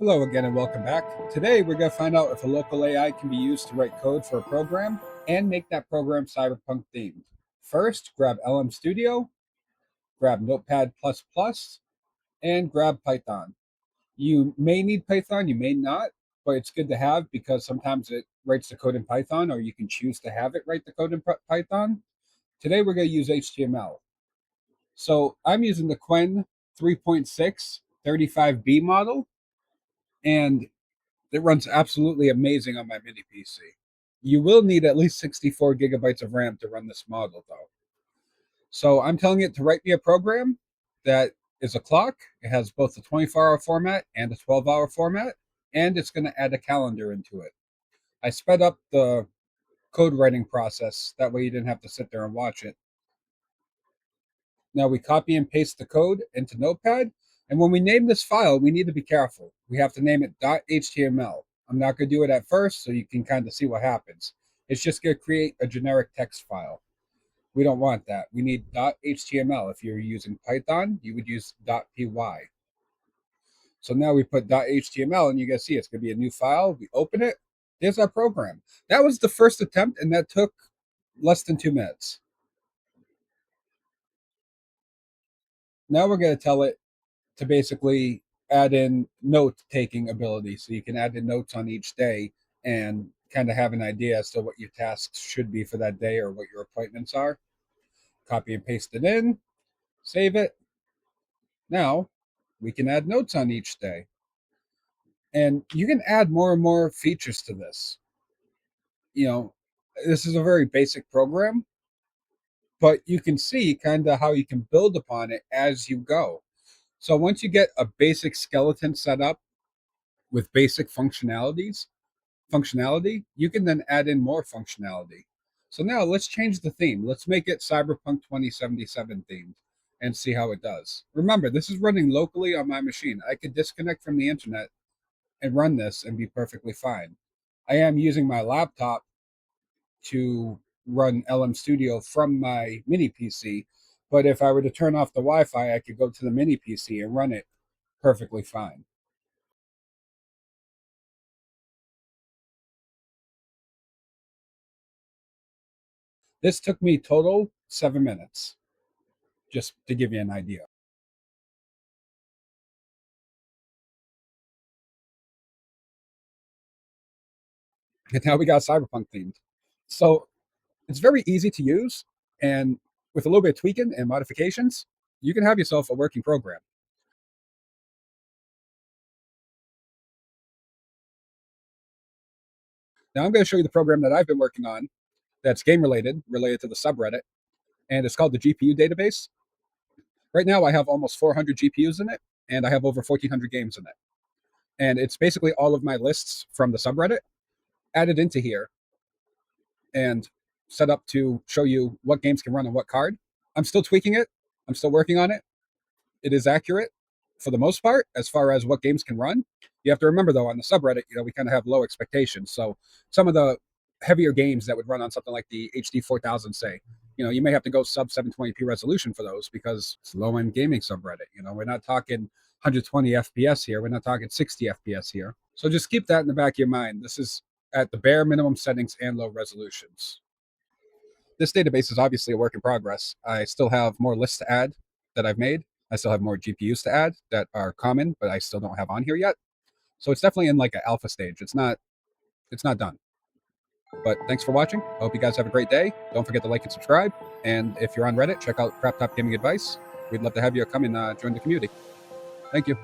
Hello again and welcome back. Today we're going to find out if a local AI can be used to write code for a program and make that program Cyberpunk themed. First, grab LM Studio, grab Notepad++, and grab Python. You may need Python, you may not, but it's good to have because sometimes it writes the code in Python or you can choose to have it write the code in Python. Today we're going to use HTML. So I'm using the Qwen 3.6 35B model, and it runs absolutely amazing on my mini PC. You will need at least 64 gigabytes of RAM to run this model, though. So I'm telling it to write me a program that is a clock. It has both a 24-hour format and a 12-hour format, and it's going to add a calendar into it. I sped up the code writing process. That way you didn't have to sit there and watch it. Now we copy and paste the code into Notepad. And when we name this file, we need to be careful. We have to name it .html. I'm not going to do it at first so you can kind of see what happens. It's just going to create a generic text file. We don't want that. We need .html. If you're using Python, you would use .py. So now we put .html, and you guys see it's going to be a new file. We open it. There's our program. That was the first attempt, and that took less than 2 minutes. Now we're going to tell it to basically add in note-taking ability. So you can add in notes on each day and kind of have an idea as to what your tasks should be for that day or what your appointments are. Copy and paste it in, save it. Now we can add notes on each day. And you can add more and more features to this. You know, this is a very basic program, but you can see kind of how you can build upon it as you go. So once you get a basic skeleton set up with basic functionality, you can then add in more functionality. So now let's change the theme. Let's make it Cyberpunk 2077 themed and see how it does. Remember, this is running locally on my machine. I could disconnect from the internet and run this and be perfectly fine. I am using my laptop to run LM Studio from my mini PC, but if I were to turn off the Wi-Fi, I could go to the mini PC and run it perfectly fine. This took me total 7 minutes, just to give you an idea. And now we got Cyberpunk themed. So it's very easy to use, and with a little bit of tweaking and modifications, you can have yourself a working program. Now I'm going to show you the program that I've been working on that's game related to the subreddit, and it's called the GPU database. Right now I have almost 400 GPUs in it, and I have over 1,400 games in it. And it's basically all of my lists from the subreddit added into here and set up to show you what games can run on what card. I'm still tweaking it. I'm still working on it. It is accurate for the most part as far as what games can run. You have to remember, though, on the subreddit, we kind of have low expectations. So some of the heavier games that would run on something like the HD 4000, say, you may have to go sub 720p resolution for those because it's low-end gaming subreddit. We're not talking 120 FPS here. We're not talking 60 FPS here. So just keep that in the back of your mind. This is at the bare minimum settings and low resolutions. This database is obviously a work in progress. I still have more lists to add that I've made. I still have more GPUs to add that are common, but I still don't have on here yet. So it's definitely in like an alpha stage. It's not done. But thanks for watching. I hope you guys have a great day. Don't forget to like and subscribe. And if you're on Reddit, check out craptopgamingadvice. We'd love to have you come and join the community. Thank you.